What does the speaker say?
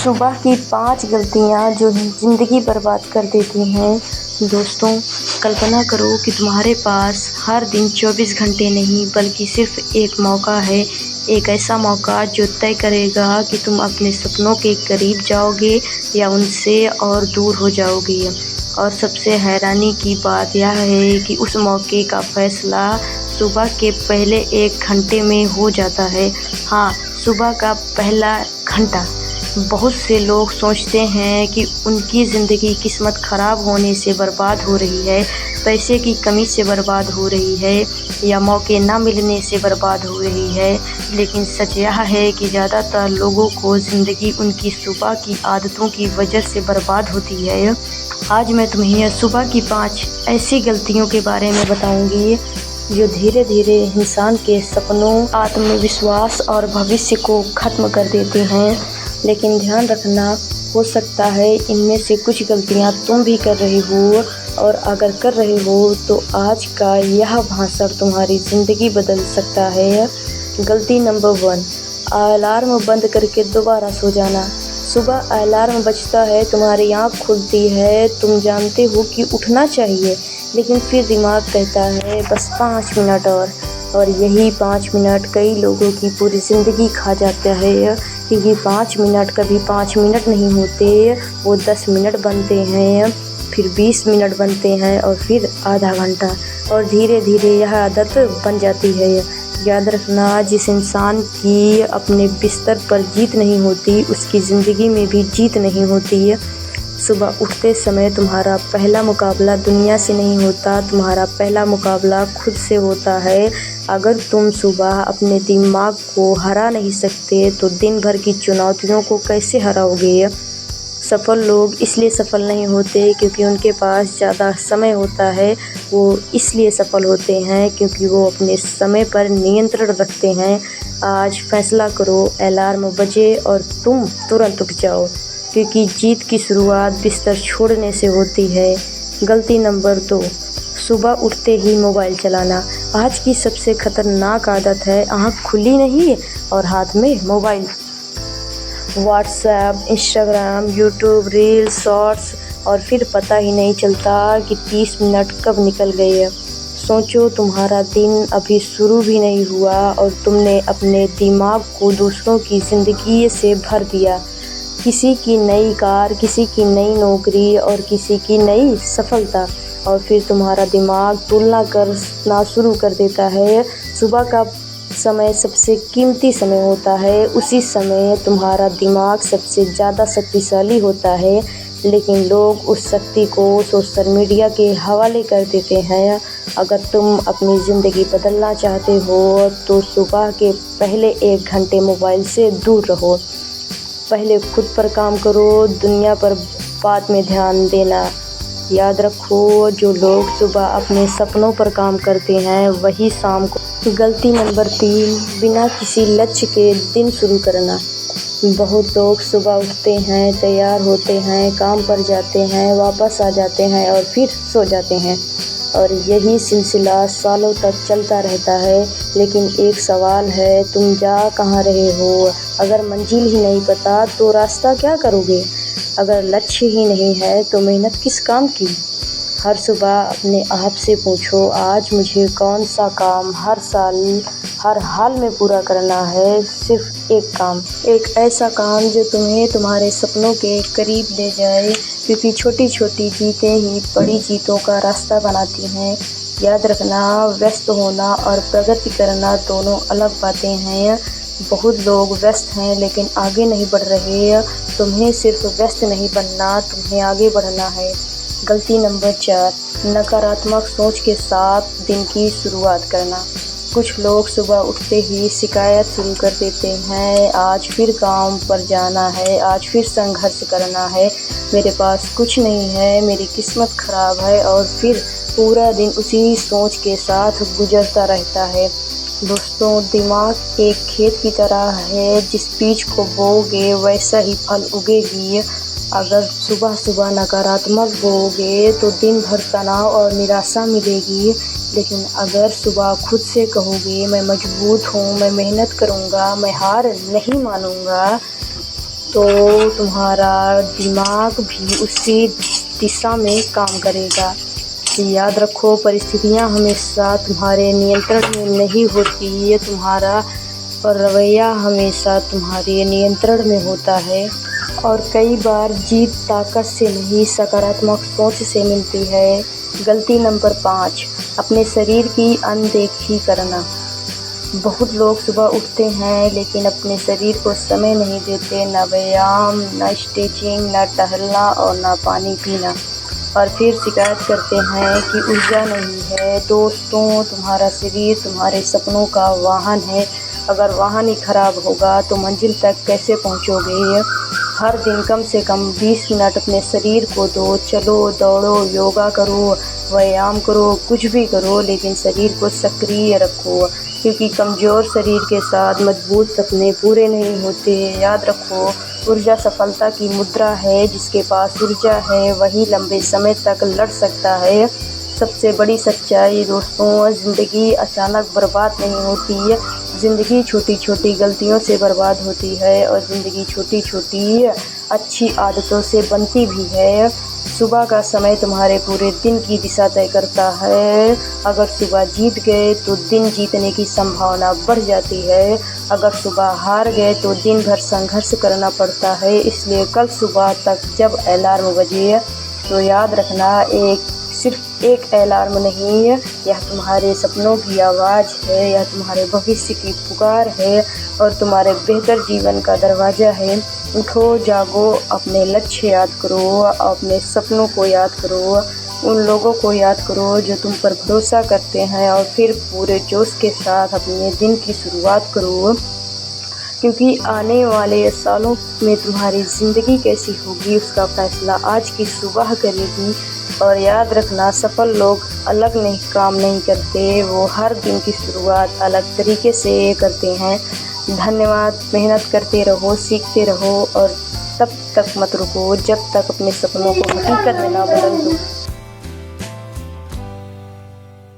सुबह की 5 गलतियाँ जो ज़िंदगी बर्बाद कर देती हैं। दोस्तों, कल्पना करो कि तुम्हारे पास हर दिन 24 घंटे नहीं बल्कि सिर्फ एक मौका है। एक ऐसा मौका जो तय करेगा कि तुम अपने सपनों के करीब जाओगे या उनसे और दूर हो जाओगे। और सबसे हैरानी की बात यह है कि उस मौके का फैसला सुबह के पहले 1 घंटे में हो जाता है। हाँ, सुबह का पहला घंटा। बहुत से लोग सोचते हैं कि उनकी ज़िंदगी किस्मत ख़राब होने से बर्बाद हो रही है, पैसे की कमी से बर्बाद हो रही है या मौके ना मिलने से बर्बाद हो रही है। लेकिन सच यह है कि ज़्यादातर लोगों को ज़िंदगी उनकी सुबह की आदतों की वजह से बर्बाद होती है। आज मैं तुम्हें सुबह की 5 ऐसी गलतियों के बारे में बताऊंगी जो धीरे धीरे इंसान के सपनों, आत्मविश्वास और भविष्य को ख़त्म कर देते हैं। लेकिन ध्यान रखना, हो सकता है इनमें से कुछ गलतियां तुम भी कर रहे हो, और अगर कर रहे हो तो आज का यह भाषण तुम्हारी ज़िंदगी बदल सकता है। गलती नंबर 1, अलार्म बंद करके दोबारा सो जाना। सुबह अलार्म बजता है, तुम्हारी आँख खुलती है, तुम जानते हो कि उठना चाहिए, लेकिन फिर दिमाग कहता है बस 5 मिनट और यही 5 मिनट कई लोगों की पूरी ज़िंदगी खा जाता है। क्योंकि 5 मिनट कभी 5 मिनट नहीं होते, वो 10 मिनट बनते हैं, फिर 20 मिनट बनते हैं और फिर आधा घंटा, और धीरे धीरे यह आदत बन जाती है। याद रखना, जिस इंसान की अपने बिस्तर पर जीत नहीं होती, उसकी ज़िंदगी में भी जीत नहीं होती है। सुबह उठते समय तुम्हारा पहला मुकाबला दुनिया से नहीं होता, तुम्हारा पहला मुकाबला खुद से होता है। अगर तुम सुबह अपने दिमाग को हरा नहीं सकते तो दिन भर की चुनौतियों को कैसे हराओगे? सफल लोग इसलिए सफल नहीं होते क्योंकि उनके पास ज़्यादा समय होता है, वो इसलिए सफल होते हैं क्योंकि वो अपने समय पर नियंत्रण रखते हैं। आज फैसला करो, अलार्म बजे और तुम तुरंत उठ जाओ, क्योंकि जीत की शुरुआत बिस्तर छोड़ने से होती है। गलती नंबर 2, सुबह उठते ही मोबाइल चलाना। आज की सबसे खतरनाक आदत है आँख खुली नहीं और हाथ में mobile. WhatsApp, Instagram, YouTube, reels, shorts, और फिर पता ही नहीं चलता कि 30 मिनट कब निकल गए। सोचो, तुम्हारा दिन अभी शुरू भी नहीं हुआ और तुमने अपने दिमाग को दूसरों की ज़िंदगी से भर दिया। किसी की नई कार, किसी की नई नौकरी और किसी की नई सफलता, और फिर तुम्हारा दिमाग तुलना करना शुरू कर देता है। सुबह का समय सबसे कीमती समय होता है, उसी समय तुम्हारा दिमाग सबसे ज़्यादा शक्तिशाली होता है, लेकिन लोग उस शक्ति को सोशल मीडिया के हवाले कर देते हैं। अगर तुम अपनी ज़िंदगी बदलना चाहते हो तो सुबह के पहले 1 घंटे मोबाइल से दूर रहो। पहले खुद पर काम करो, दुनिया पर बाद में ध्यान देना। याद रखो, जो लोग सुबह अपने सपनों पर काम करते हैं वही शाम को। गलती नंबर 3, बिना किसी लक्ष्य के दिन शुरू करना। बहुत लोग सुबह उठते हैं, तैयार होते हैं, काम पर जाते हैं, वापस आ जाते हैं और फिर सो जाते हैं, और यही सिलसिला सालों तक चलता रहता है। लेकिन एक सवाल है, तुम जा कहाँ रहे हो? अगर मंजिल ही नहीं पता तो रास्ता क्या करोगे? अगर लक्ष्य ही नहीं है तो मेहनत किस काम की? हर सुबह अपने आप से पूछो, आज मुझे कौन सा काम हर हाल में पूरा करना है? सिर्फ एक काम, एक ऐसा काम जो तुम्हें तुम्हारे सपनों के करीब ले जाए, क्योंकि छोटी छोटी जीतें ही बड़ी जीतों का रास्ता बनाती हैं। याद रखना, व्यस्त होना और प्रगति करना दोनों अलग बातें हैं। बहुत लोग व्यस्त हैं लेकिन आगे नहीं बढ़ रहे। तुम्हें सिर्फ व्यस्त नहीं बनना, तुम्हें आगे बढ़ना है। गलती नंबर 4, नकारात्मक सोच के साथ दिन की शुरुआत करना। कुछ लोग सुबह उठते ही शिकायत शुरू कर देते हैं, आज फिर काम पर जाना है, आज फिर संघर्ष करना है, मेरे पास कुछ नहीं है, मेरी किस्मत खराब है, और फिर पूरा दिन उसी सोच के साथ गुजरता रहता है। दोस्तों, दिमाग एक खेत की तरह है, जिस बीज को बोओगे वैसा ही फल उगेगी। अगर सुबह सुबह नकारात्मक बोओगे तो दिन भर तनाव और निराशा मिलेगी, लेकिन अगर सुबह खुद से कहोगे मैं मजबूत हूँ, मैं मेहनत करूँगा, मैं हार नहीं मानूँगा, तो तुम्हारा दिमाग भी उसी दिशा में काम करेगा। याद रखो, परिस्थितियाँ हमेशा तुम्हारे नियंत्रण में नहीं होती, तुम्हारा रवैया हमेशा तुम्हारे नियंत्रण में होता है। और कई बार जीत ताकत से नहीं, सकारात्मक सोच से मिलती है। गलती नंबर 5, अपने शरीर की अनदेखी करना। बहुत लोग सुबह उठते हैं लेकिन अपने शरीर को समय नहीं देते, न व्यायाम, न स्ट्रेचिंग, न टहलना और न पानी पीना, और फिर शिकायत करते हैं कि ऊर्जा नहीं है। दोस्तों, तुम्हारा शरीर तुम्हारे सपनों का वाहन है। अगर वाहन ही खराब होगा तो मंजिल तक कैसे पहुंचोगे? हर दिन कम से कम 20 मिनट अपने शरीर को दो। चलो, दौड़ो, योगा करो, व्यायाम करो, कुछ भी करो, लेकिन शरीर को सक्रिय रखो, क्योंकि कमज़ोर शरीर के साथ मजबूत सपने पूरे नहीं होते। याद रखो, ऊर्जा सफलता की मुद्रा है। जिसके पास ऊर्जा है वही लंबे समय तक लड़ सकता है। सबसे बड़ी सच्चाई दोस्तों, ज़िंदगी अचानक बर्बाद नहीं होती है। ज़िंदगी छोटी छोटी गलतियों से बर्बाद होती है, और ज़िंदगी छोटी छोटी अच्छी आदतों से बनती भी है। सुबह का समय तुम्हारे पूरे दिन की दिशा तय करता है। अगर सुबह जीत गए तो दिन जीतने की संभावना बढ़ जाती है। अगर सुबह हार गए तो दिन भर संघर्ष करना पड़ता है। इसलिए कल सुबह तक जब अलार्म बजे तो याद रखना, सिर्फ एक अलार्म नहीं, यह तुम्हारे सपनों की आवाज़ है, यह तुम्हारे भविष्य की पुकार है और तुम्हारे बेहतर जीवन का दरवाज़ा है। उठो, जागो, अपने लक्ष्य याद करो, अपने सपनों को याद करो, उन लोगों को याद करो जो तुम पर भरोसा करते हैं, और फिर पूरे जोश के साथ अपने दिन की शुरुआत करो, क्योंकि आने वाले सालों में तुम्हारी ज़िंदगी कैसी होगी उसका फैसला आज की सुबह करेगी। और याद रखना, सफल लोग अलग नहीं काम नहीं करते, वो हर दिन की शुरुआत अलग तरीके से करते हैं। धन्यवाद। मेहनत करते रहो, सीखते रहो, और तब तक मत रुको जब तक अपने सपनों को हकीकत में ना बदल दो।